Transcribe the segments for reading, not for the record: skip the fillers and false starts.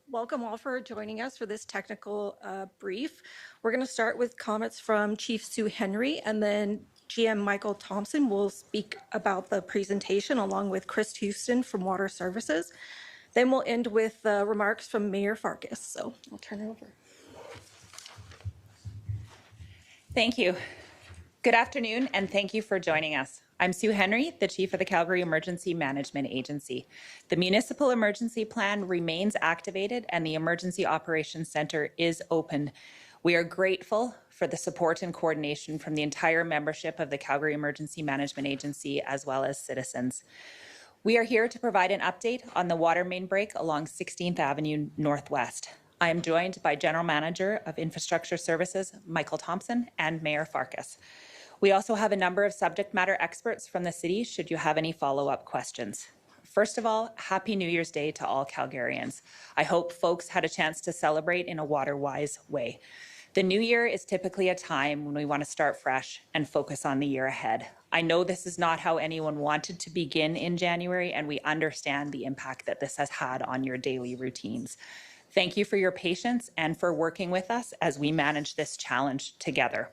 Welcome all for joining us for this technical brief. We're going to start with comments from Chief Sue Henry, and then GM Michael Thompson will speak about the presentation along with Chris Houston from Water Services. Then we'll end with remarks from Mayor Farkas. So I'll turn it over. Thank you. Good afternoon, and thank you for joining us. I'm Sue Henry, the Chief of the Calgary Emergency Management Agency. The Municipal Emergency Plan remains activated and the Emergency Operations Centre is open. We are grateful for the support and coordination from the entire membership of the Calgary Emergency Management Agency as well as citizens. We are here to provide an update on the water main break along 16th Avenue Northwest. I am joined by General Manager of Infrastructure Services, Michael Thompson, and Mayor Farkas. We also have a number of subject matter experts from the city should you have any follow-up questions. First of all, Happy New Year's Day to all Calgarians. I hope folks had a chance to celebrate in a water-wise way. The new year is typically a time when we want to start fresh and focus on the year ahead. I know this is not how anyone wanted to begin in January, and we understand the impact that this has had on your daily routines. Thank you for your patience and for working with us as we manage this challenge together.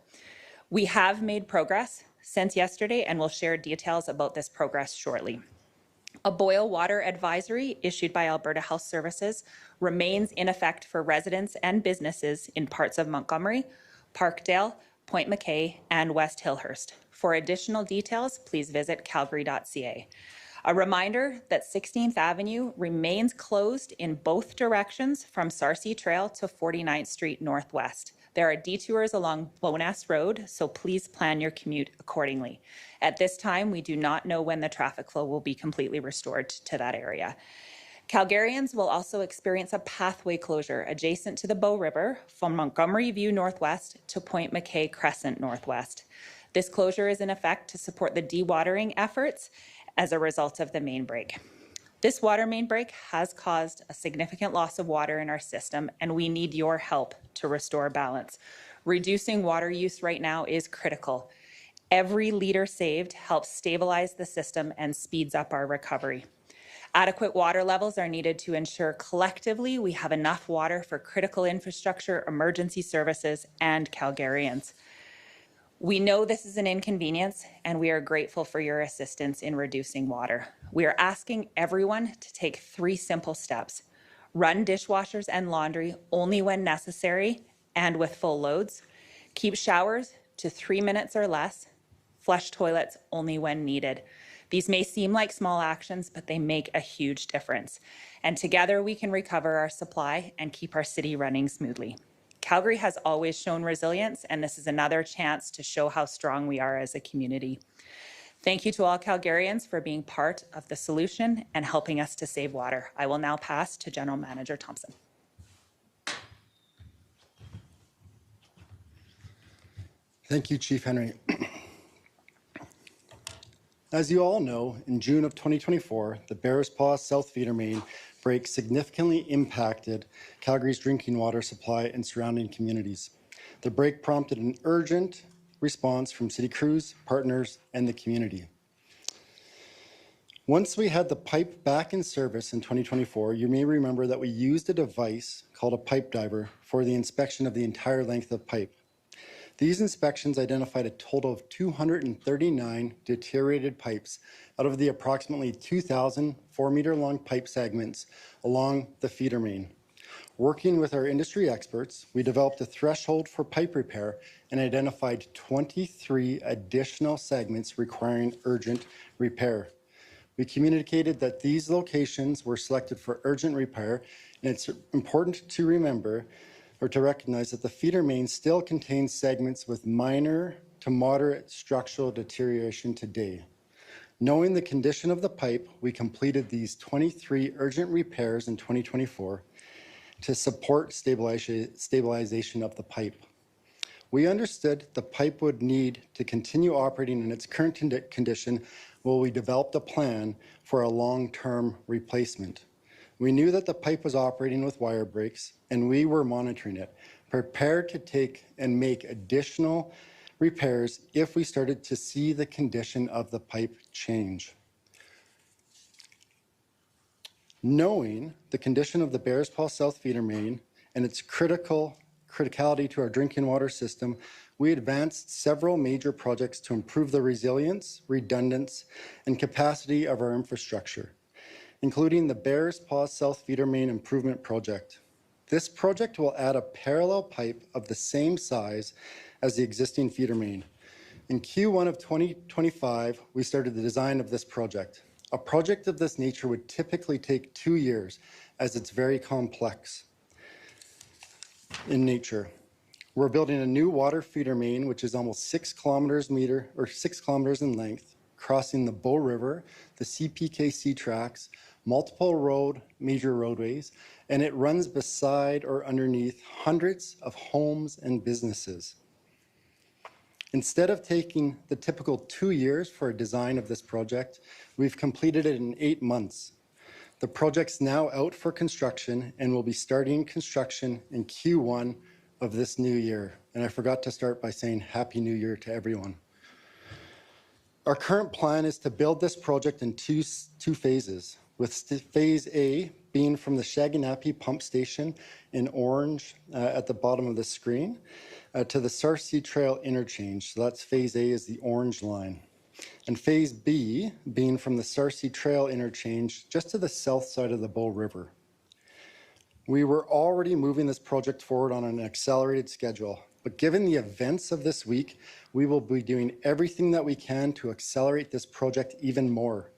We have made progress since yesterday, and we'll share details about this progress shortly. A boil water advisory issued by Alberta Health Services remains in effect for residents and businesses in parts of Montgomery, Parkdale, Point McKay, and West Hillhurst. For additional details, please visit calgary.ca. A reminder that 16th Avenue remains closed in both directions from Sarcee Trail to 49th Street Northwest. There are detours along Bowness Road, so please plan your commute accordingly. At this time, we do not know when the traffic flow will be completely restored to that area. Calgarians will also experience a pathway closure adjacent to the Bow River from Montgomery View Northwest to Point McKay Crescent Northwest. This closure is in effect to support the dewatering efforts as a result of the main break. This water main break has caused a significant loss of water in our system, and we need your help to restore balance. Reducing water use right now is critical. Every liter saved helps stabilize the system and speeds up our recovery. Adequate water levels are needed to ensure collectively we have enough water for critical infrastructure, emergency services, and Calgarians. We know this is an inconvenience, and we are grateful for your assistance in reducing water. We are asking everyone to take 3 simple steps. Run dishwashers and laundry only when necessary and with full loads. Keep showers to 3 minutes or less. Flush toilets only when needed. These may seem like small actions, but they make a huge difference. And together we can recover our supply and keep our city running smoothly. Calgary has always shown resilience, and this is another chance to show how strong we are as a community. Thank you to all Calgarians for being part of the solution and helping us to save water. I will now pass to General Manager Thompson. Thank you, Chief Henry. As you all know, in June of 2024, the Bearspaw South Feeder Main break significantly impacted Calgary's drinking water supply and surrounding communities. The break prompted an urgent response from city crews, partners, and the community. Once we had the pipe back in service in 2024, you may remember that we used a device called a pipe diver for the inspection of the entire length of pipe. These inspections identified a total of 239 deteriorated pipes out of the approximately 2,000 4-meter-long pipe segments along the feeder main. Working with our industry experts, we developed a threshold for pipe repair and identified 23 additional segments requiring urgent repair. We communicated that these locations were selected for urgent repair, and it's important to remember or to recognize that the feeder main still contains segments with minor to moderate structural deterioration today. Knowing the condition of the pipe, we completed these 23 urgent repairs in 2024 to support stabilization of the pipe. We understood the pipe would need to continue operating in its current condition while we developed a plan for a long-term replacement. We knew that the pipe was operating with wire breaks, and we were monitoring it, prepared to take and make additional repairs if we started to see the condition of the pipe change. Knowing the condition of the Bears Paw South feeder main and its criticality to our drinking water system, we advanced several major projects to improve the resilience, redundance, and capacity of our infrastructure, including the Bears Paw South feeder main improvement project. This project will add a parallel pipe of the same size as the existing feeder main. In Q1 of 2025, we started the design of this project. A project of this nature would typically take 2 years, as it's very complex in nature. We're building a new water feeder main, which is almost 6 kilometers in length, crossing the Bow River, the CPKC tracks, multiple major roadways, and it runs beside or underneath hundreds of homes and businesses. Instead of taking the typical 2 years for a design of this project, we've completed it in 8 months. The project's now out for construction and will be starting construction in Q1 of this new year. And I forgot to start by saying Happy New Year to everyone. Our current plan is to build this project in two phases, with phase A being from the Shaginappy pump station in orange at the bottom of the screen to the Sarcee Trail interchange. So that's phase A is the orange line. And phase B being from the Sarcee Trail interchange just to the south side of the Bow River. We were already moving this project forward on an accelerated schedule, but given the events of this week, we will be doing everything that we can to accelerate this project even more.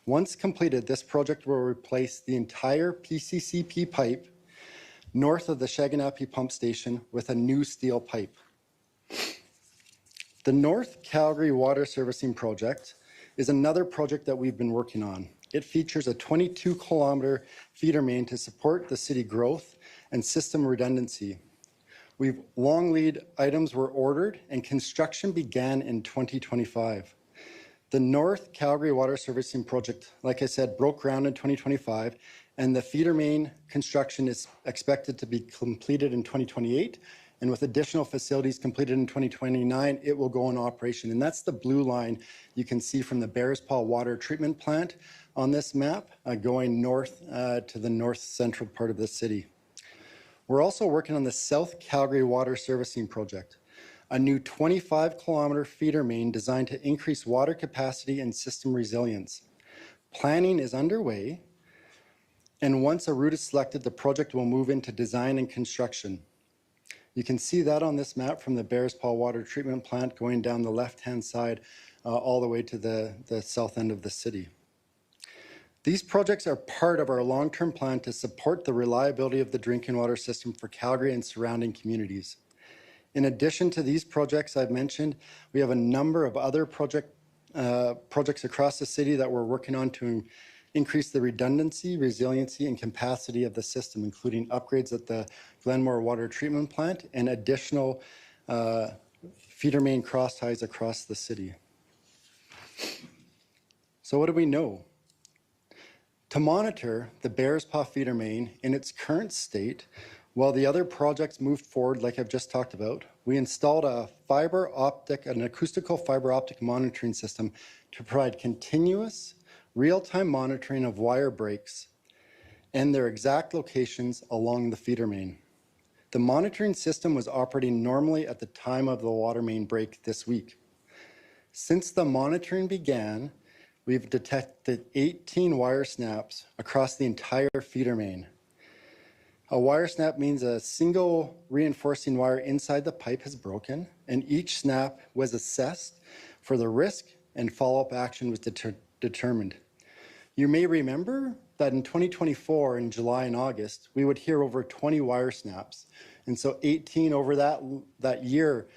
Once completed, this project will replace the entire PCCP pipe north of the Shaginappy pump station with a new steel pipe. The North Calgary Water Servicing Project is another project that we've been working on. It features a 22-kilometer feeder main to support the city growth and system redundancy. Long lead items were ordered and construction began in 2025. The North Calgary Water Servicing Project, like I said, broke ground in 2025, and the feeder main construction is expected to be completed in 2028. And with additional facilities completed in 2029, it will go in operation. And that's the blue line you can see from the Bears Paw Water Treatment Plant on this map, going north to the north central part of the city. We're also working on the South Calgary Water Servicing Project, a new 25-kilometer feeder main designed to increase water capacity and system resilience. Planning is underway, and once a route is selected, the project will move into design and construction. You can see that on this map from the Bears Paw Water Treatment Plant going down the left-hand side all the way to the south end of the city. These projects are part of our long-term plan to support the reliability of the drinking water system for Calgary and surrounding communities. In addition to these projects I've mentioned, we have a number of other projects across the city that we're working on to increase the redundancy, resiliency, and capacity of the system, including upgrades at the Glenmore Water Treatment Plant and additional feeder main cross ties across the city. So what do we know? To monitor the Bears Paw feeder main in its current state, while the other projects moved forward like I've just talked about, we installed an acoustical fiber optic monitoring system to provide continuous, real-time monitoring of wire breaks and their exact locations along the feeder main. The monitoring system was operating normally at the time of the water main break this week. Since the monitoring began, we've detected 18 wire snaps across the entire feeder main. A wire snap means a single reinforcing wire inside the pipe has broken, and each snap was assessed for the risk and follow-up action was determined. You may remember that in 2024, in July and August, we would hear over 20 wire snaps. And so 18 over that year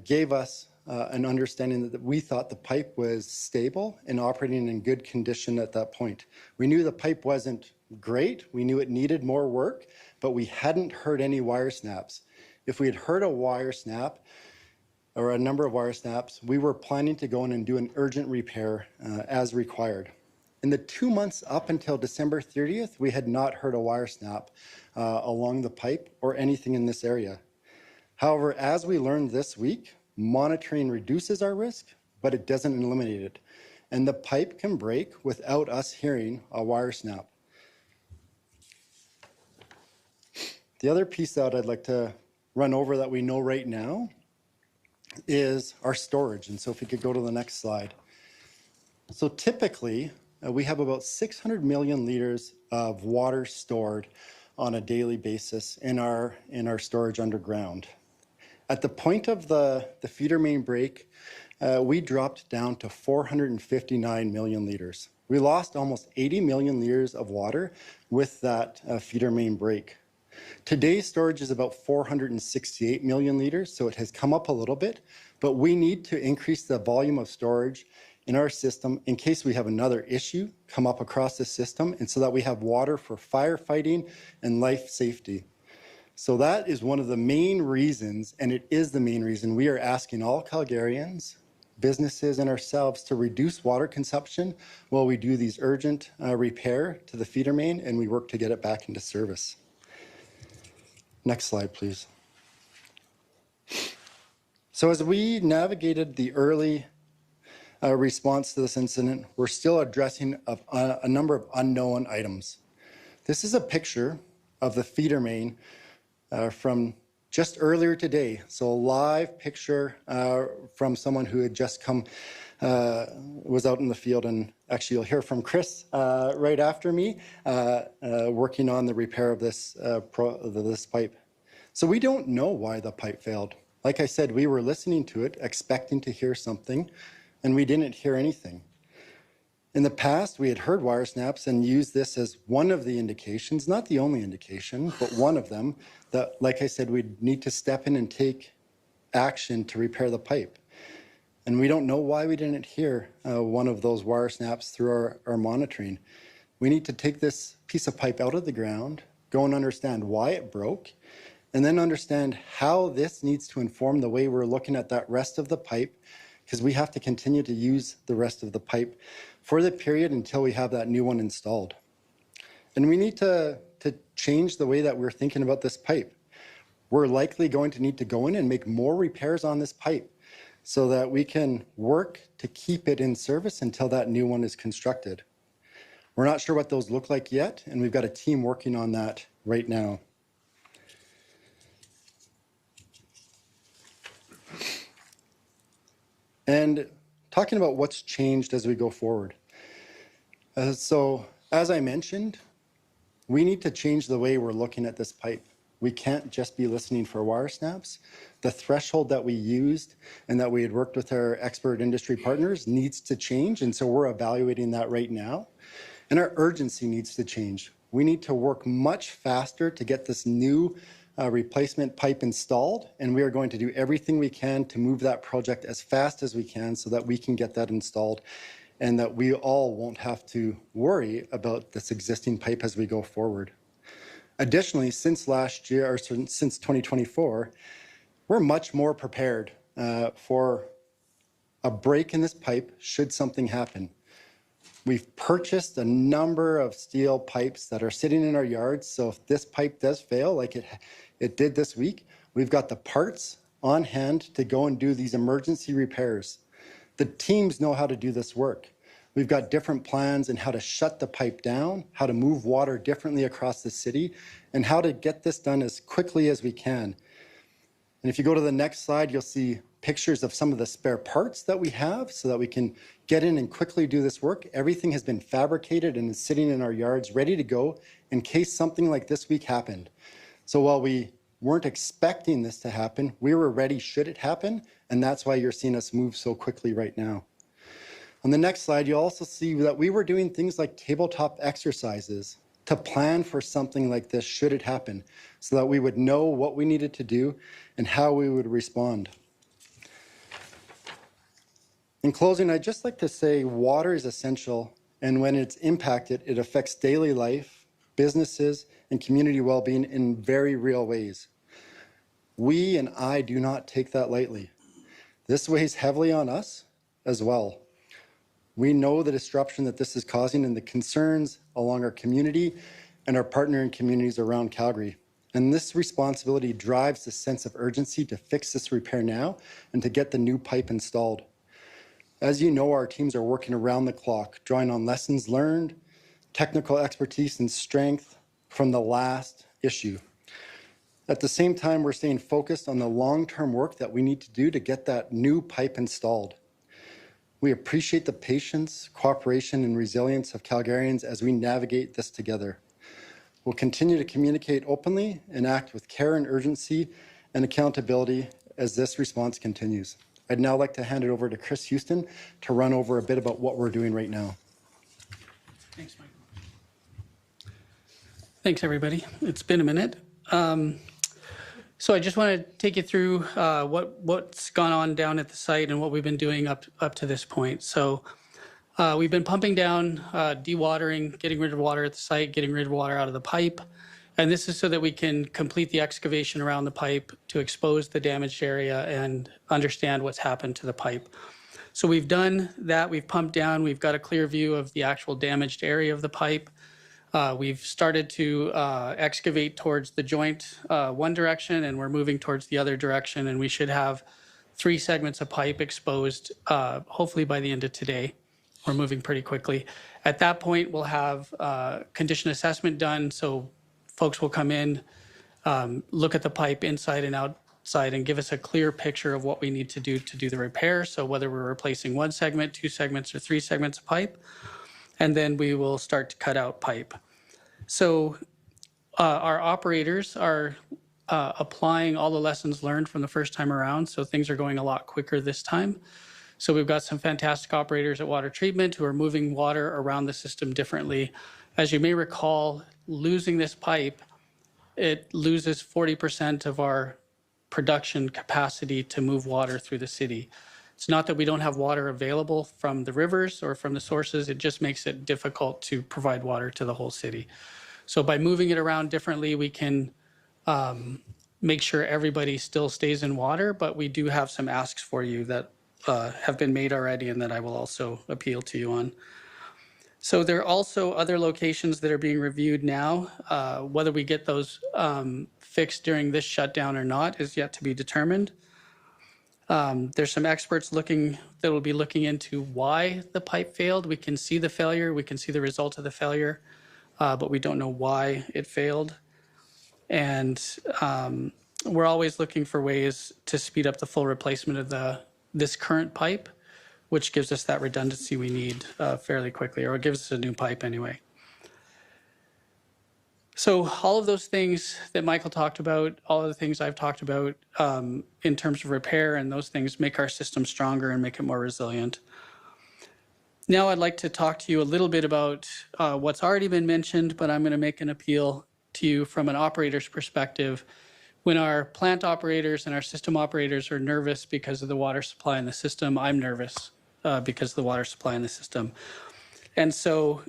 gave us an understanding that we thought the pipe was stable and operating in good condition at that point. We knew the pipe wasn't great. We knew it needed more work, but we hadn't heard any wire snaps. If we had heard a wire snap or a number of wire snaps, we were planning to go in and do an urgent repair as required. In the 2 months up until December 30th, we had not heard a wire snap along the pipe or anything in this area. However, as we learned this week, monitoring reduces our risk, but it doesn't eliminate it. And the pipe can break without us hearing a wire snap. The other piece that I'd like to run over that we know right now is our storage. And so if we could go to the next slide. So typically, we have about 600 million liters of water stored on a daily basis in our storage underground. At the point of the feeder main break, we dropped down to 459 million liters. We lost almost 80 million liters of water with that feeder main break. Today's storage is about 468 million liters, so it has come up a little bit, but we need to increase the volume of storage in our system in case we have another issue come up across the system, and so that we have water for firefighting and life safety. So that is one of the main reasons, and it is the main reason we are asking all Calgarians, businesses, and ourselves to reduce water consumption while we do these urgent repair to the feeder main and we work to get it back into service. Next slide, please. So as we navigated the early response to this incident, we're still addressing a number of unknown items. This is a picture of the feeder main from just earlier today. So a live picture from someone who had just come, was out in the field, and actually you'll hear from Chris right after me, working on the repair of this pipe. So we don't know why the pipe failed. Like I said, we were listening to it, expecting to hear something, and we didn't hear anything. In the past, we had heard wire snaps and used this as one of the indications, not the only indication, but one of them, that, like I said, we'd need to step in and take action to repair the pipe. And we don't know why we didn't hear one of those wire snaps through our monitoring. We need to take this piece of pipe out of the ground, go and understand why it broke, and then understand how this needs to inform the way we're looking at that rest of the pipe, because we have to continue to use the rest of the pipe for the period until we have that new one installed. And we need to change the way that we're thinking about this pipe. We're likely going to need to go in and make more repairs on this pipe so that we can work to keep it in service until that new one is constructed. We're not sure what those look like yet, and we've got a team working on that right now. And talking about what's changed as we go forward. So as I mentioned, we need to change the way we're looking at this pipe. We can't just be listening for wire snaps. The threshold that we used and that we had worked with our expert industry partners needs to change, and so we're evaluating that right now. And our urgency needs to change. We need to work much faster to get this new replacement pipe installed, and we are going to do everything we can to move that project as fast as we can so that we can get that installed and that we all won't have to worry about this existing pipe as we go forward. Additionally, since last year, or since 2024, we're much more prepared for a break in this pipe should something happen. We've purchased a number of steel pipes that are sitting in our yards, so if this pipe does fail, like it did this week, we've got the parts on hand to go and do these emergency repairs. The teams know how to do this work. We've got different plans in how to shut the pipe down, how to move water differently across the city, and how to get this done as quickly as we can. And if you go to the next slide, you'll see pictures of some of the spare parts that we have so that we can get in and quickly do this work. Everything has been fabricated and is sitting in our yards ready to go in case something like this week happened. So while we weren't expecting this to happen, we were ready should it happen, and that's why you're seeing us move so quickly right now. On the next slide, you'll also see that we were doing things like tabletop exercises to plan for something like this should it happen, so that we would know what we needed to do and how we would respond. In closing, I'd just like to say water is essential, and when it's impacted, it affects daily life, businesses, and community well-being in very real ways. We and I do not take that lightly. This weighs heavily on us as well. We know the disruption that this is causing and the concerns along our community and our partnering communities around Calgary. And this responsibility drives the sense of urgency to fix this repair now and to get the new pipe installed. As you know, our teams are working around the clock, drawing on lessons learned, technical expertise, and strength from the last issue. At the same time, we're staying focused on the long-term work that we need to do to get that new pipe installed. We appreciate the patience, cooperation, and resilience of Calgarians as we navigate this together. We'll continue to communicate openly and act with care and urgency and accountability as this response continues. I'd now like to hand it over to Chris Houston to run over a bit about what we're doing right now. Thanks, Mike. Thanks, everybody. It's been a minute. So I just want to take you through what's gone on down at the site and what we've been doing up to this point. So we've been pumping down, dewatering, getting rid of water at the site, getting rid of water out of the pipe. And this is so that we can complete the excavation around the pipe to expose the damaged area and understand what's happened to the pipe. So we've done that. We've pumped down. We've got a clear view of the actual damaged area of the pipe. We've started to excavate towards the joint one direction, and we're moving towards the other direction, and we should have 3 segments of pipe exposed, hopefully by the end of today. We're moving pretty quickly. At that point, we'll have condition assessment done, so folks will come in, look at the pipe inside and outside, and give us a clear picture of what we need to do the repair, so whether we're replacing 1 segment, 2 segments, or 3 segments of pipe. And then we will start to cut out pipe. So our operators are applying all the lessons learned from the first time around, so things are going a lot quicker this time. So we've got some fantastic operators at water treatment who are moving water around the system differently. As you may recall, losing this pipe, it loses 40% of our production capacity to move water through the city. It's not that we don't have water available from the rivers or from the sources, it just makes it difficult to provide water to the whole city. So by moving it around differently, we can make sure everybody still stays in water, but we do have some asks for you that have been made already and that I will also appeal to you on. So there are also other locations that are being reviewed now. Whether we get those fixed during this shutdown or not is yet to be determined. There's some experts that will be looking into why the pipe failed. We can see the failure, we can see the result of the failure, but we don't know why it failed. And we're always looking for ways to speed up the full replacement of this current pipe, which gives us that redundancy we need fairly quickly, or it gives us a new pipe anyway. So all of those things that Michael talked about, all of the things I've talked about in terms of repair and those things make our system stronger and make it more resilient. Now I'd like to talk to you a little bit about what's already been mentioned, but I'm going to make an appeal to you from an operator's perspective. When our plant operators and our system operators are nervous because of the water supply in the system, I'm nervous because of the water supply in the system. And so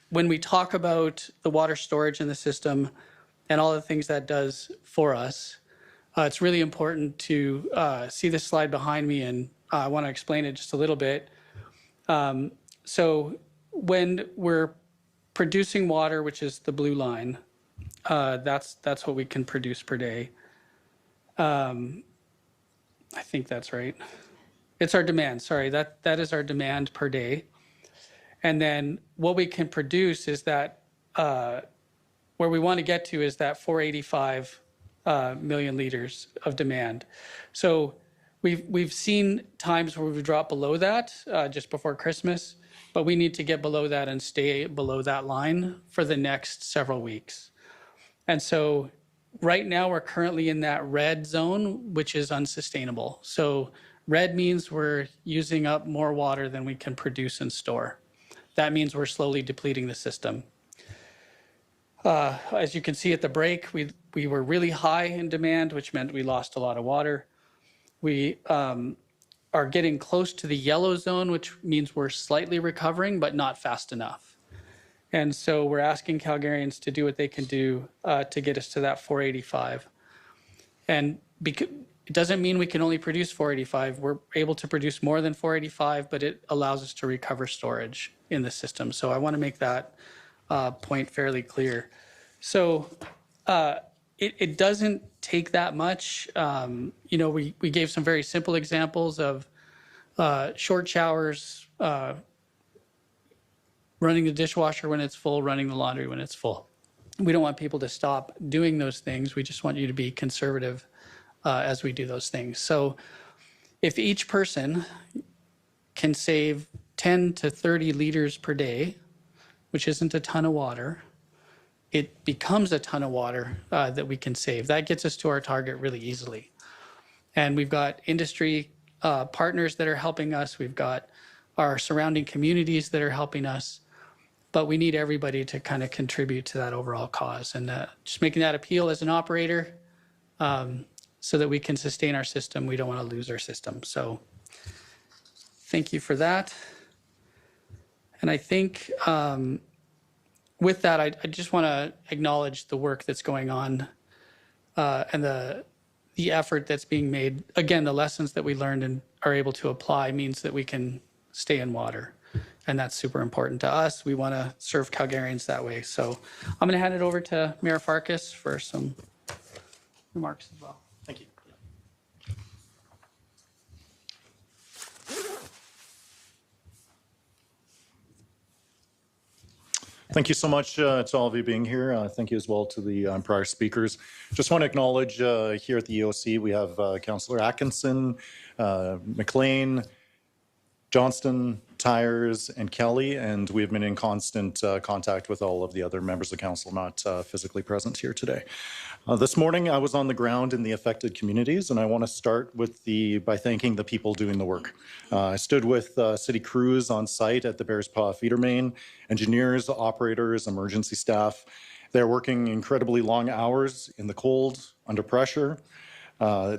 when we talk about the water storage in the system and all the things that does for us, it's really important to see this slide behind me, and I want to explain it just a little bit. So when we're producing water, which is the blue line, that's what we can produce per day. I think that's right. It's our demand, sorry, that is our demand per day. And then what we can produce is that, where we want to get to is that 485 million liters of demand. So we've seen times where we've dropped below that just before Christmas, but we need to get below that and stay below that line for the next several weeks. And so right now we're currently in that red zone, which is unsustainable. So red means we're using up more water than we can produce and store. That means we're slowly depleting the system. As you can see at the break, we were really high in demand, which meant we lost a lot of water. We are getting close to the yellow zone, which means we're slightly recovering, but not fast enough. And so we're asking Calgarians to do what they can do to get us to that 485. And it doesn't mean we can only produce 485. We're able to produce more than 485, but it allows us to recover storage in the system. So I want to make that point fairly clear. So it doesn't take that much. We gave some very simple examples of short showers, running the dishwasher when it's full, running the laundry when it's full. we don't want people to stop doing those things. We just want you to be conservative as we do those things. So if each person can save 10 to 30 liters per day, which isn't a ton of water, it becomes a ton of water that we can save. That gets us to our target really easily. And we've got industry partners that are helping us. We've got our surrounding communities that are helping us. But we need everybody to kind of contribute to that overall cause. And just making that appeal as an operator so that we can sustain our system. We don't want to lose our system. So thank you for that. And I think with that, I just want to acknowledge the work that's going on and the effort that's being made. Again, the lessons that we learned and are able to apply means that we can stay in water. And that's super important to us. We want to serve Calgarians that way. So I'm going to hand it over to Mayor Farkas for some remarks as well. Thank you. Thank you so much to all of you being here. Thank you as well to the prior speakers. Just want to acknowledge here at the EOC, we have Councillor Atkinson, McLean, Johnston, Tyers, and Kelly, and we've been in constant contact with all of the other members of council not physically present here today. This morning, I was on the ground in the affected communities, and I want to start with by thanking the people doing the work. I stood with city crews on site at the Bears Paw feeder main, engineers, operators, emergency staff. They're working incredibly long hours in the cold, under pressure.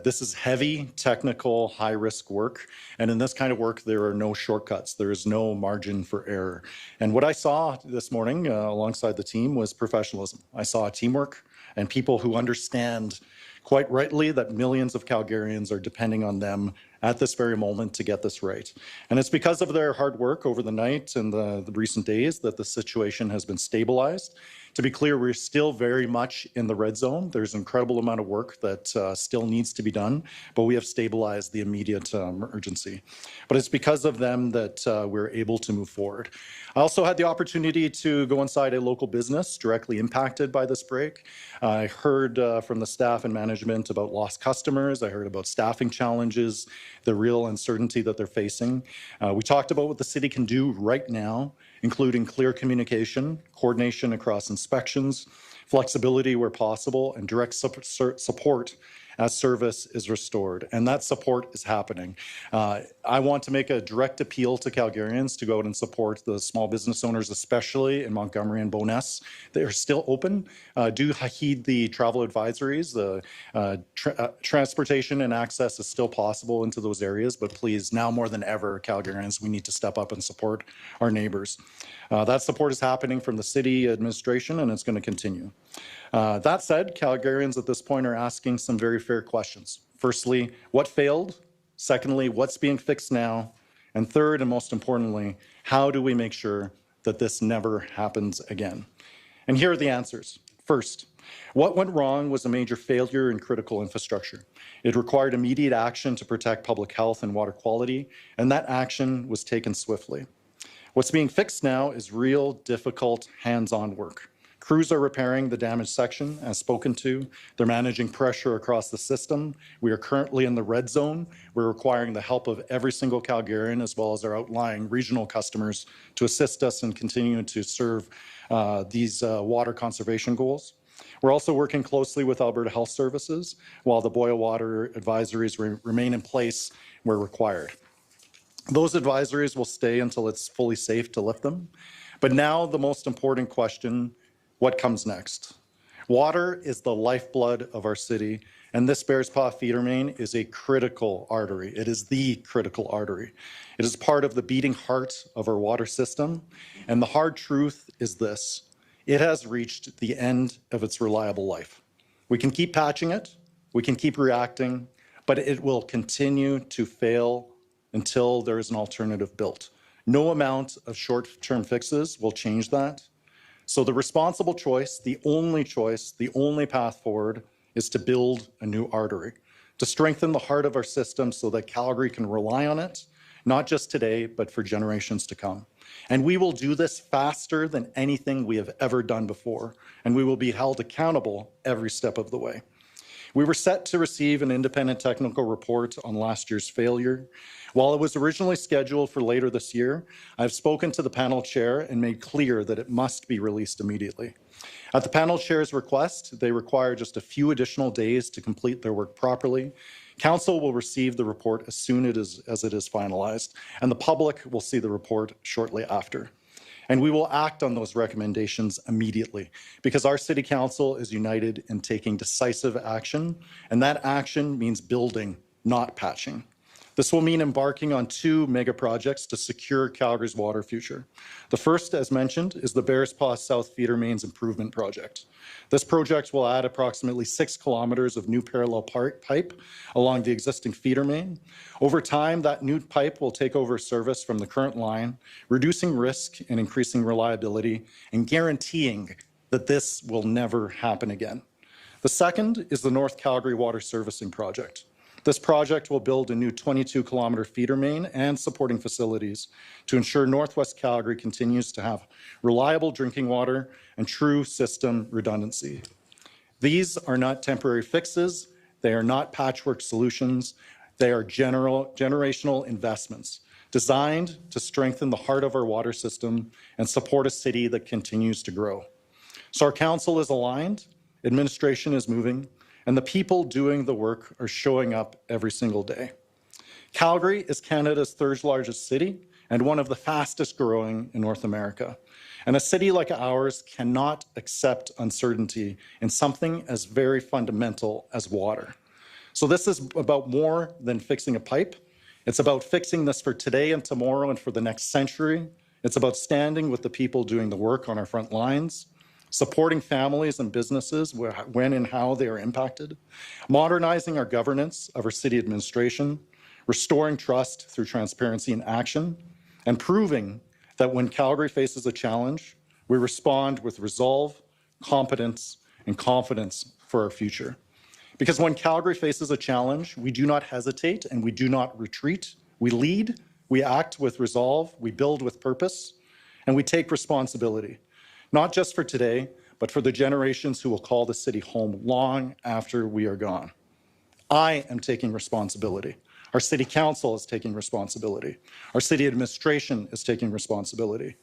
This is heavy, technical, high-risk work. And in this kind of work, there are no shortcuts. There is no margin for error. And what I saw this morning alongside the team was professionalism. I saw teamwork and people who understand quite rightly that millions of Calgarians are depending on them at this very moment to get this right. And it's because of their hard work over the night and the recent days that the situation has been stabilized. To be clear, we're still very much in the red zone. There's an incredible amount of work that still needs to be done, but we have stabilized the immediate emergency. But it's because of them that we're able to move forward. I also had the opportunity to go inside a local business directly impacted by this break. I heard from the staff and management about lost customers. I heard about staffing challenges, the real uncertainty that they're facing. We talked about what the city can do right now, including clear communication, coordination across inspections, flexibility where possible, and direct support as service is restored. And that support is happening. I want to make a direct appeal to Calgarians to go out and support the small business owners, especially in Montgomery and Bowness. They are still open. Do heed the travel advisories. The transportation and access is still possible into those areas, but please, now more than ever, Calgarians, we need to step up and support our neighbors. That support is happening from the city administration, and it's going to continue. That said, Calgarians at this point are asking some very fair questions. Firstly, what failed? Secondly, what's being fixed now? And third, and most importantly, how do we make sure that this never happens again? And here are the answers. First, what went wrong was a major failure in critical infrastructure. It required immediate action to protect public health and water quality, and that action was taken swiftly. What's being fixed now is real, difficult, hands-on work. Crews are repairing the damaged section, as spoken to. They're managing pressure across the system. We are currently in the red zone. We're requiring the help of every single Calgarian, as well as our outlying regional customers, to assist us in continuing to serve these water conservation goals. We're also working closely with Alberta Health Services, while the boil water advisories remain in place where required. Those advisories will stay until it's fully safe to lift them. But now the most important question: what comes next? Water is the lifeblood of our city, and this Bears Paw feeder main is a critical artery. It is the critical artery. It is part of the beating heart of our water system, and the hard truth is this: it has reached the end of its reliable life. We can keep patching it, we can keep reacting, but it will continue to fail until there is an alternative built. No amount of short-term fixes will change that. So the responsible choice, the only path forward is to build a new artery, to strengthen the heart of our system so that Calgary can rely on it, not just today, but for generations to come. And we will do this faster than anything we have ever done before, and we will be held accountable every step of the way. We were set to receive an independent technical report on last year's failure. While it was originally scheduled for later this year, I've spoken to the panel chair and made clear that it must be released immediately. At the panel chair's request, they require just a few additional days to complete their work properly. Council will receive the report as soon as it is finalized, and the public will see the report shortly after. And we will act on those recommendations immediately because our City Council is united in taking decisive action, and that action means building, not patching. This will mean embarking on 2 mega projects to secure Calgary's water future. The first, as mentioned, is the Bearspaw South Feeder Mains Improvement Project. This project will add approximately 6 kilometers of new parallel pipe along the existing feeder main. Over time, that new pipe will take over service from the current line, reducing risk and increasing reliability and guaranteeing that this will never happen again. The second is the North Calgary Water Servicing Project. This project will build a new 22-kilometer feeder main and supporting facilities to ensure Northwest Calgary continues to have reliable drinking water and true system redundancy. These are not temporary fixes. They are not patchwork solutions. They are generational investments designed to strengthen the heart of our water system and support a city that continues to grow. So our council is aligned, administration is moving, and the people doing the work are showing up every single day. Calgary is Canada's 3rd largest city and one of the fastest growing in North America. And a city like ours cannot accept uncertainty in something as very fundamental as water. So this is about more than fixing a pipe. It's about fixing this for today and tomorrow and for the next century. It's about standing with the people doing the work on our front lines, supporting families and businesses when and how they are impacted, modernizing our governance of our city administration, restoring trust through transparency and action, and proving that when Calgary faces a challenge, we respond with resolve, competence, and confidence for our future. Because when Calgary faces a challenge, we do not hesitate and we do not retreat. We lead, we act with resolve, we build with purpose, and we take responsibility. Not just for today, but for the generations who will call the city home long after we are gone. I am taking responsibility. Our city council is taking responsibility. Our city administration is taking responsibility.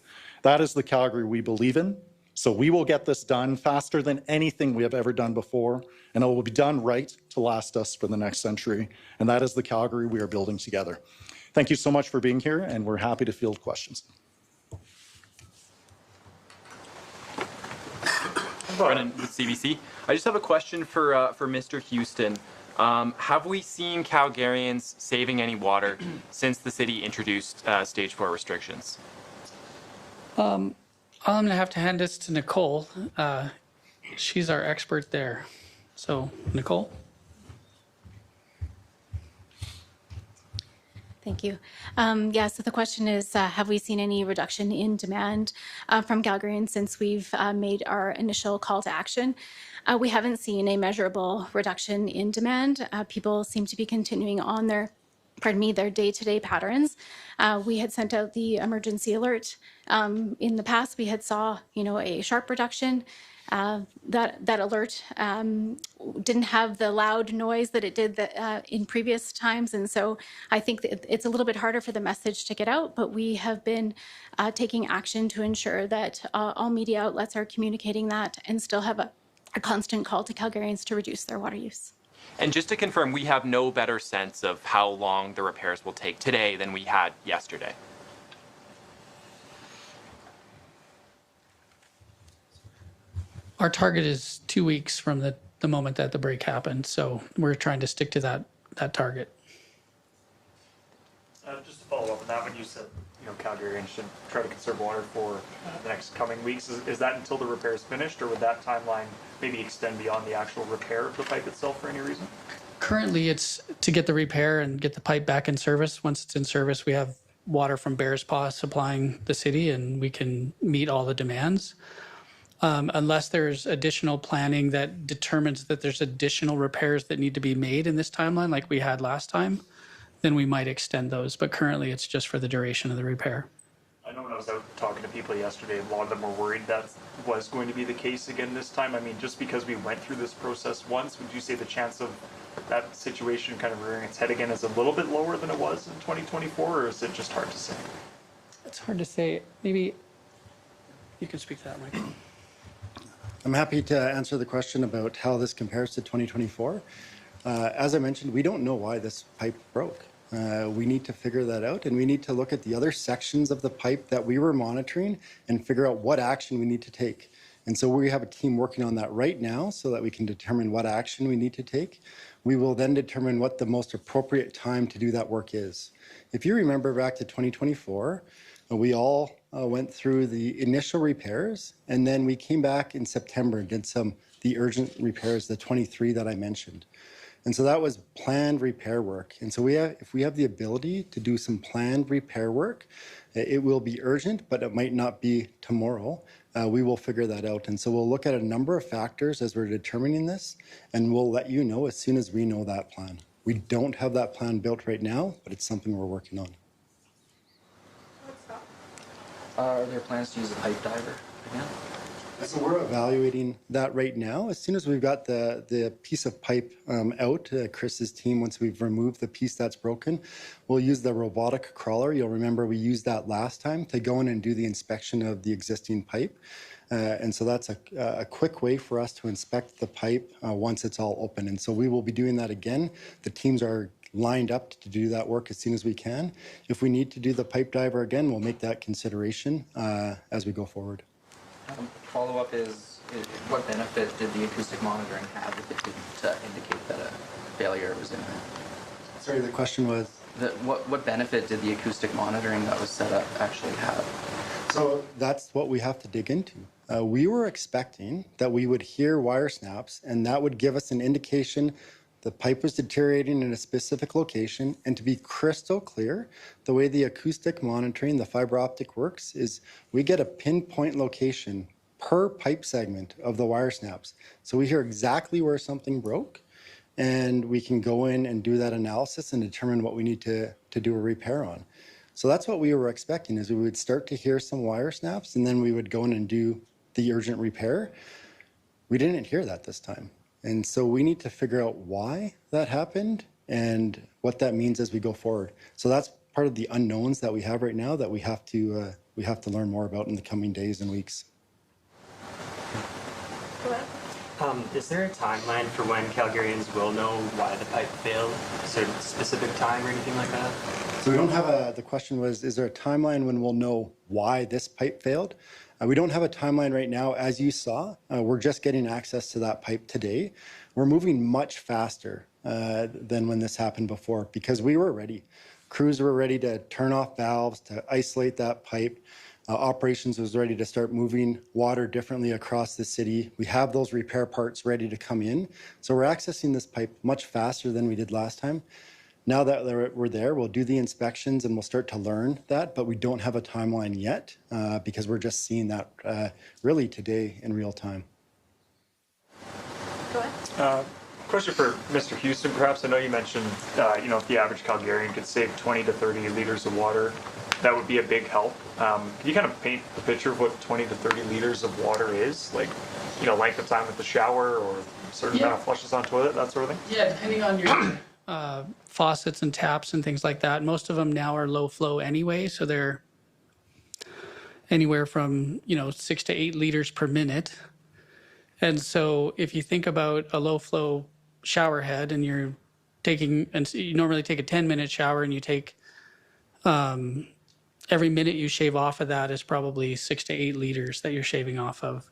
That is the Calgary we believe in. So we will get this done faster than anything we have ever done before, and it will be done right to last us for the next century. And that is the Calgary we are building together. Thank you so much for being here, and we're happy to field questions. Brennan with CBC. I just have a question for Mr. Houston. Have we seen Calgarians saving any water since the city introduced stage 4 restrictions? I'm going to have to hand this to Nicole. She's our expert there. So, Nicole? Thank you. So the question is, have we seen any reduction in demand from Calgarians since we've made our initial call to action? We haven't seen a measurable reduction in demand. People seem to be continuing on their day-to-day patterns. We had sent out the emergency alert. In the past, we had saw, a sharp reduction. That alert didn't have the loud noise that it did in previous times. And so I think that it's a little bit harder for the message to get out, but we have been taking action to ensure that all media outlets are communicating that and still have a constant call to Calgarians to reduce their water use. And just to confirm, we have no better sense of how long the repairs will take today than we had yesterday. Our target is 2 weeks from the moment that the break happened, so we're trying to stick to that target. Just to follow up on that, when you said, Calgarians should try to conserve water for the next coming weeks, is that until the repair is finished, or would that timeline maybe extend beyond the actual repair of the pipe itself for any reason? Currently, it's to get the repair and get the pipe back in service. Once it's in service, we have water from Bearspaw supplying the city, and we can meet all the demands. Unless there's additional planning that determines that there's additional repairs that need to be made in this timeline, like we had last time, then we might extend those. But currently, it's just for the duration of the repair. I know when I was out talking to people yesterday, a lot of them were worried that was going to be the case again this time. I mean, just because we went through this process once, would you say the chance of that situation kind of rearing its head again is a little bit lower than it was in 2024, or is it just hard to say? It's hard to say. Maybe you can speak to that, Michael. I'm happy to answer the question about how this compares to 2024. As I mentioned, we don't know why this pipe broke. We need to figure that out, and we need to look at the other sections of the pipe that we were monitoring and figure out what action we need to take. And so we have a team working on that right now so that we can determine what action we need to take. We will then determine what the most appropriate time to do that work is. If you remember back to 2024, we all went through the initial repairs, and then we came back in September and did the urgent repairs, the 23 that I mentioned. And so that was planned repair work. And so if we have the ability to do some planned repair work, it will be urgent, but it might not be tomorrow. We will figure that out. And so we'll look at a number of factors as we're determining this, and we'll let you know as soon as we know that plan. We don't have that plan built right now, but it's something we're working on. Are there plans to use a pipe diver again? So we're evaluating that right now. As soon as we've got the piece of pipe out, Chris's team, once we've removed the piece that's broken, we'll use the robotic crawler. You'll remember we used that last time to go in and do the inspection of the existing pipe. And so that's a quick way for us to inspect the pipe once it's all open. And so we will be doing that again. The teams are lined up to do that work as soon as we can. If we need to do the pipe diver again, we'll make that consideration as we go forward. Follow-up is what benefit did the acoustic monitoring have if it didn't indicate that a failure was imminent? Sorry, the question was? What benefit did the acoustic monitoring that was set up actually have? So that's what we have to dig into. We were expecting that we would hear wire snaps, and that would give us an indication the pipe was deteriorating in a specific location. And to be crystal clear, the way the acoustic monitoring, the fiber optic works is we get a pinpoint location per pipe segment of the wire snaps. So we hear exactly where something broke, and we can go in and do that analysis and determine what we need to do a repair on. So that's what we were expecting, is we would start to hear some wire snaps, and then we would go in and do the urgent repair. We didn't hear that this time. And so we need to figure out why that happened and what that means as we go forward. So that's part of the unknowns that we have right now that we have to learn more about in the coming days and weeks. Go ahead. Is there a timeline for when Calgarians will know why the pipe failed? Is there a specific time or anything like that? So we don't have the question was, is there a timeline when we'll know why this pipe failed? We don't have a timeline right now. As you saw, we're just getting access to that pipe today. We're moving much faster than when this happened before because we were ready. Crews were ready to turn off valves, to isolate that pipe. Operations was ready to start moving water differently across the city. We have those repair parts ready to come in. So we're accessing this pipe much faster than we did last time. Now that we're there, we'll do the inspections and we'll start to learn that, but we don't have a timeline yet because we're just seeing that really today in real time. Go ahead. Question for Mr. Houston, perhaps. I know you mentioned, if the average Calgarian could save 20 to 30 liters of water, that would be a big help. Can you kind of paint the picture of what 20 to 30 liters of water is? Like, length of time at the shower or certain amount of flushes on toilet, that sort of thing? Yeah, depending on your faucets and taps and things like that. Most of them now are low flow anyway, so they're anywhere from 6 to 8 liters per minute. And so if you think about a low flow shower head and you normally take a 10-minute shower and you take every minute you shave off of that is probably 6 to 8 liters that you're shaving off of.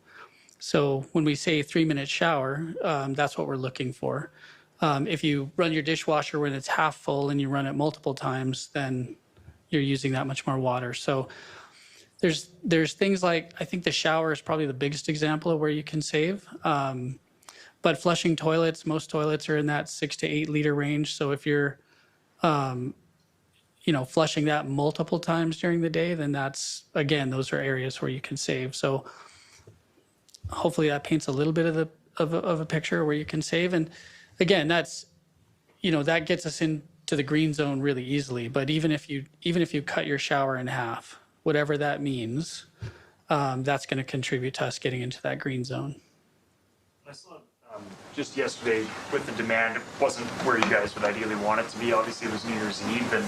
So when we say 3-minute shower, that's what we're looking for. If you run your dishwasher when it's half full and you run it multiple times, then you're using that much more water. So there's things like, I think the shower is probably the biggest example of where you can save. But flushing toilets, most toilets are in that 6 to 8 liter range. So if you're, flushing that multiple times during the day, then those are areas where you can save. So hopefully that paints a little bit of a picture where you can save. And again, that gets us into the green zone really easily. But even if you cut your shower in half, whatever that means, that's going to contribute to us getting into that green zone. I saw just yesterday with the demand, it wasn't where you guys would ideally want it to be. Obviously, it was New Year's Eve, and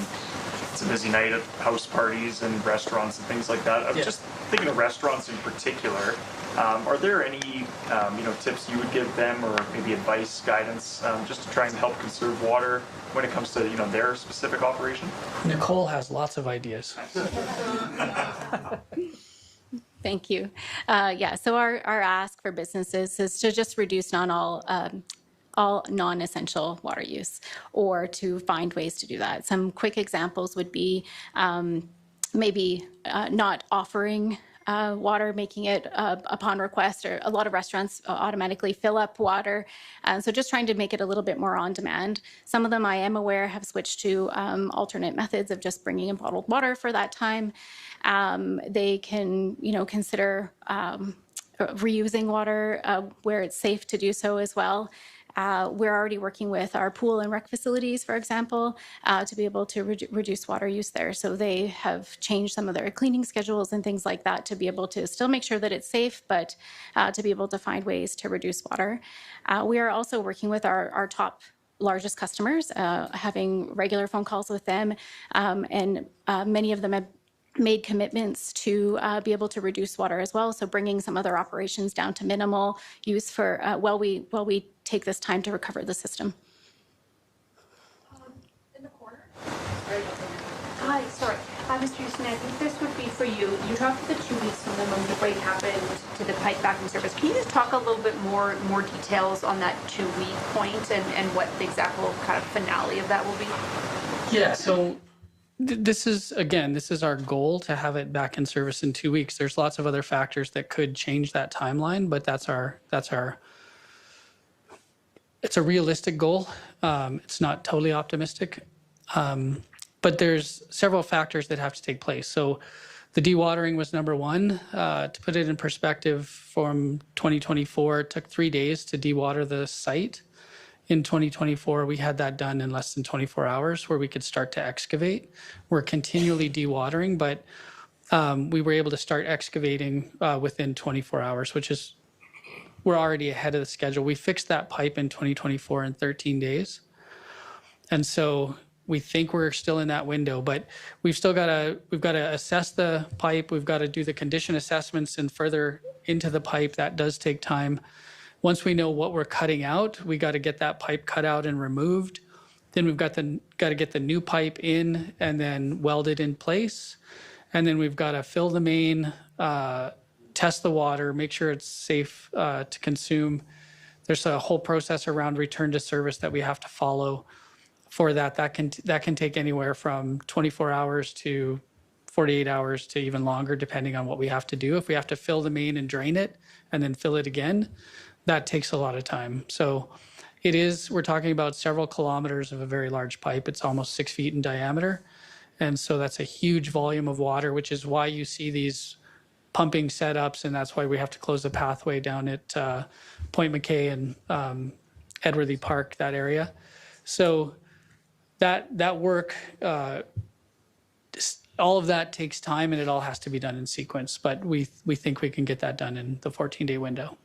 it's a busy night at house parties and restaurants and things like that. I'm just thinking of restaurants in particular. Are there any tips you would give them, or maybe advice, guidance, just to try and help conserve water when it comes to their specific operation? Nicole has lots of ideas. Thank you. So our ask for businesses is to just reduce all non-essential water use, or to find ways to do that. Some quick examples would be maybe not offering water, making it upon request, or a lot of restaurants automatically fill up water. So just trying to make it a little bit more on demand. Some of them, I am aware, have switched to alternate methods of just bringing in bottled water for that time. They can, consider reusing water where it's safe to do so as well. We're already working with our pool and rec facilities, for example, to be able to reduce water use there. So they have changed some of their cleaning schedules and things like that to be able to still make sure that it's safe, but to be able to find ways to reduce water. We are also working with our top largest customers, having regular phone calls with them, and many of them have made commitments to be able to reduce water as well. So bringing some other operations down to minimal use for while we take this time to recover the system. In the corner. Hi, sorry. Mr. Houston, I think this would be for you. You talked about the 2 weeks from the moment the break happened to the pipe back in service. Can you just talk a little bit more details on that 2-week point and what the exact kind of finale of that will be? Yeah, so this is our goal, to have it back in service in 2 weeks. There's lots of other factors that could change that timeline, but it's a realistic goal. It's not totally optimistic, but there's several factors that have to take place. So the dewatering was number one. To put it in perspective, from 2024, it took 3 days to dewater the site. In 2024, we had that done in less than 24 hours, where we could start to excavate. We're continually dewatering, but we were able to start excavating within 24 hours, which is, we're already ahead of the schedule. We fixed that pipe in 2024 in 13 days. And so we think we're still in that window, but we've got to assess the pipe. We've got to do the condition assessments and further into the pipe. That does take time. Once we know what we're cutting out, we got to get that pipe cut out and removed. Then we've got to get the new pipe in and then welded in place. And then we've got to fill the main, test the water, make sure it's safe to consume. There's a whole process around return to service that we have to follow for that. That can take anywhere from 24 hours to 48 hours to even longer, depending on what we have to do. If we have to fill the main and drain it and then fill it again, that takes a lot of time. So we're talking about several kilometers of a very large pipe. It's almost 6 feet in diameter. And so that's a huge volume of water, which is why you see these pumping setups. And that's why we have to close the pathway down at Point McKay and Edworthy Park, that area. So that work, all of that takes time, and it all has to be done in sequence. But we think we can get that done in the 14-day window.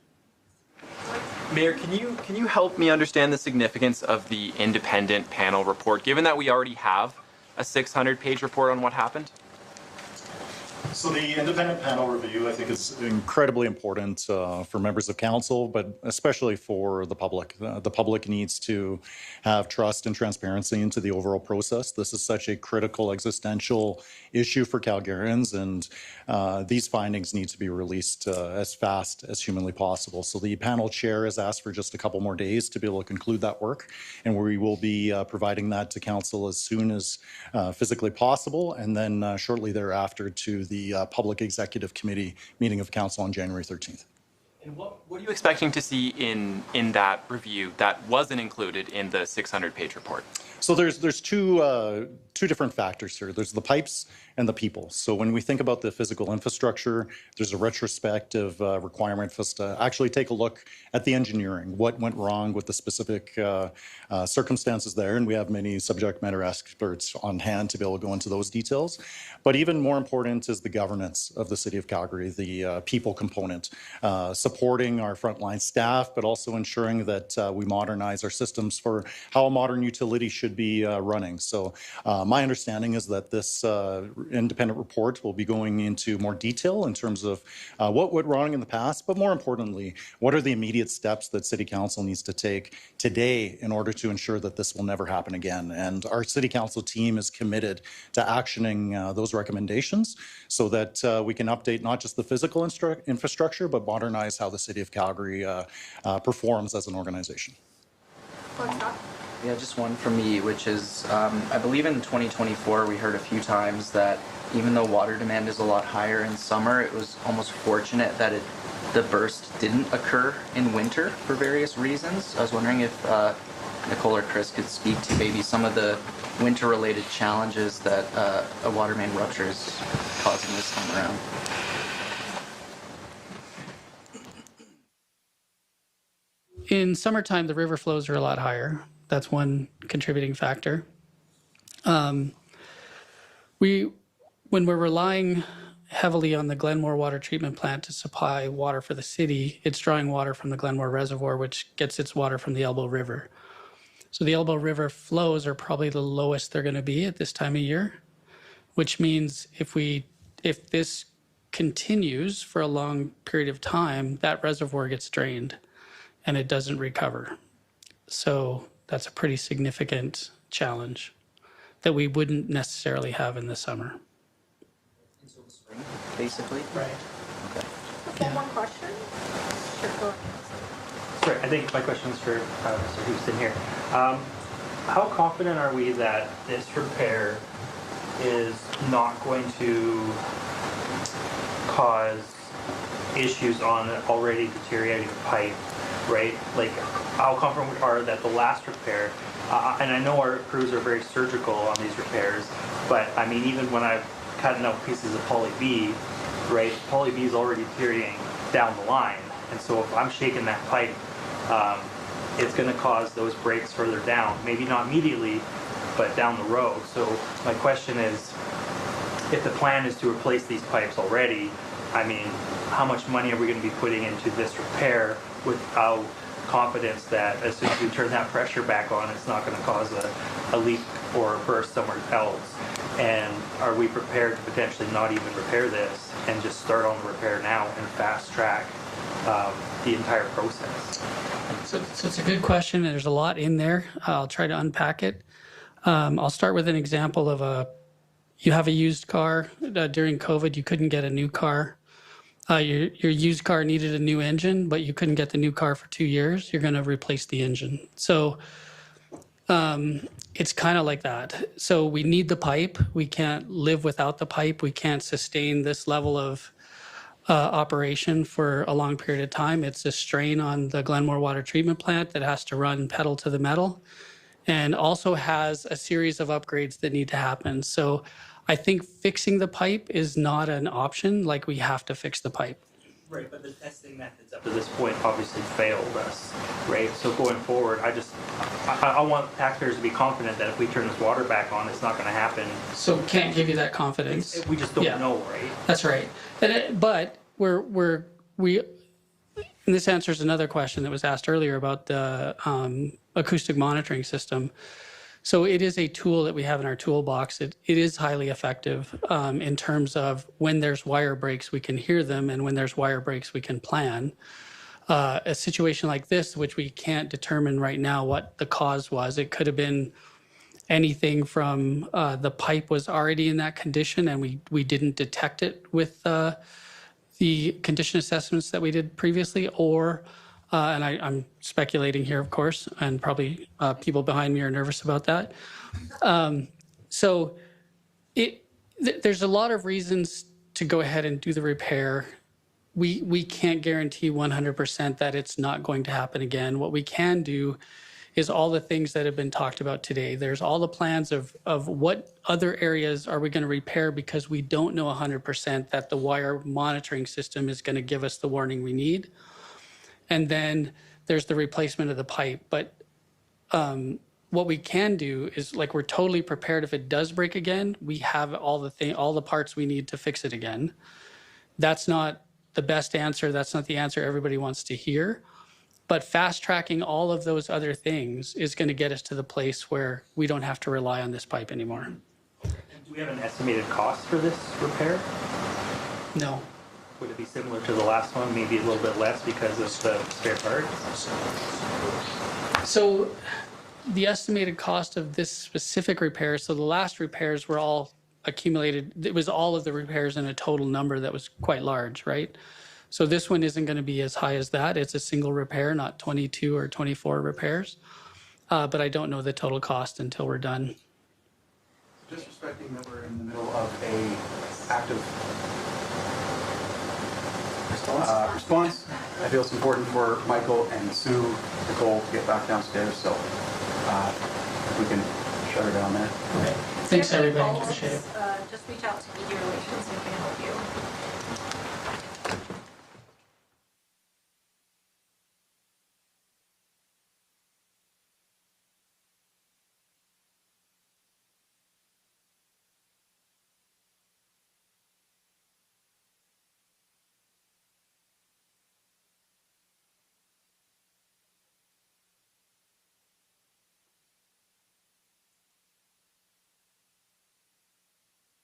Mayor, can you help me understand the significance of the independent panel report, given that we already have a 600-page report on what happened? So the independent panel review, I think, is incredibly important for members of council, but especially for the public. The public needs to have trust and transparency into the overall process. This is such a critical existential issue for Calgarians, and these findings need to be released as fast as humanly possible. So the panel chair has asked for just a couple more days to be able to conclude that work, and we will be providing that to council as soon as physically possible, and then shortly thereafter to the Public Executive Committee meeting of council on January 13th. And what are you expecting to see in that review that wasn't included in the 600-page report? So there's two two different factors here. There's the pipes and the people. So when we think about the physical infrastructure, there's a retrospective requirement for us to actually take a look at the engineering, what went wrong with the specific circumstances there. And we have many subject matter experts on hand to be able to go into those details. But even more important is the governance of the City of Calgary, the people component, supporting our frontline staff, but also ensuring that we modernize our systems for how a modern utility should be running. So my understanding is that this independent report will be going into more detail in terms of what went wrong in the past, but more importantly, what are the immediate steps that City Council needs to take today in order to ensure that this will never happen again. And our City Council team is committed to actioning those recommendations so that we can update not just the physical infrastructure, but modernize how the City of Calgary performs as an organization. Yeah, just one from me, which is, I believe in 2024, we heard a few times that even though water demand is a lot higher in summer, it was almost fortunate that the burst didn't occur in winter for various reasons. I was wondering if Nicole or Chris could speak to maybe some of the winter-related challenges that a water main rupture is causing this time around. In summertime, the river flows are a lot higher. That's one contributing factor. When we're relying heavily on the Glenmore Water Treatment Plant to supply water for the city, it's drawing water from the Glenmore Reservoir, which gets its water from the Elbow River. So the Elbow River flows are probably the lowest they're going to be at this time of year, which means if this continues for a long period of time, that reservoir gets drained and it doesn't recover. So that's a pretty significant challenge that we wouldn't necessarily have in the summer. Until the spring, basically? Right. Okay. One more question? Sure, go ahead. Sorry, I think my question is for Mr. Houston here. How confident are we that this repair is not going to cause issues on an already deteriorating pipe, right? Like, how confident we are that the last repair, and I know our crews are very surgical on these repairs, but I mean, even when I've cut out pieces of poly B, right, poly B is already deteriorating down the line. And so if I'm shaking that pipe, it's going to cause those breaks further down. Maybe not immediately, but down the road. So my question is, if the plan is to replace these pipes already, I mean, how much money are we going to be putting into this repair without confidence that as soon as we turn that pressure back on, it's not going to cause a leak or a burst somewhere else? And are we prepared to potentially not even repair this and just start on the repair now and fast track the entire process? So it's a good question. There's a lot in there. I'll try to unpack it. I'll start with an example of you have a used car. During COVID, you couldn't get a new car. Your used car needed a new engine, but you couldn't get the new car for 2 years. You're going to replace the engine. So it's kind of like that. So we need the pipe. We can't live without the pipe. We can't sustain this level of operation for a long period of time. It's a strain on the Glenmore Water Treatment Plant that has to run pedal to the metal and also has a series of upgrades that need to happen. So I think fixing the pipe is not an option, like we have to fix the pipe. Right, but the testing methods up to this point obviously failed us, right? So going forward, I want taxpayers to be confident that if we turn this water back on, it's not going to happen. So can't give you that confidence. We just don't know, right? That's right. But and this answers another question that was asked earlier about the acoustic monitoring system. So it is a tool that we have in our toolbox. It is highly effective in terms of when there's wire breaks, we can hear them, and when there's wire breaks, we can plan. A situation like this, which we can't determine right now what the cause was, it could have been anything from the pipe was already in that condition and we didn't detect it with the condition assessments that we did previously, or and I'm speculating here, of course, and probably people behind me are nervous about that. So there's a lot of reasons to go ahead and do the repair. We can't guarantee 100% that it's not going to happen again. What we can do is all the things that have been talked about today. There's all the plans of what other areas are we going to repair because we don't know 100% that the wire monitoring system is going to give us the warning we need. And then there's the replacement of the pipe. But what we can do is, like, we're totally prepared if it does break again. We have all the parts we need to fix it again. That's not the best answer. That's not the answer everybody wants to hear. But fast tracking all of those other things is going to get us to the place where we don't have to rely on this pipe anymore. Do we have an estimated cost for this repair? No. Would it be similar to the last one, maybe a little bit less because of the spare parts? So the estimated cost of this specific repair, so the last repairs were all accumulated. It was all of the repairs in a total number that was quite large, right? So this one isn't going to be as high as that. It's a single repair, not 22 or 24 repairs. But I don't know the total cost until we're done. Just respecting that we're in the middle of a active response, I feel it's important for Michael and Sue, Nicole to get back downstairs. So if we can shut her down there. Okay. Thanks, everybody. Appreciate it. Just reach out to media relations if we can help you.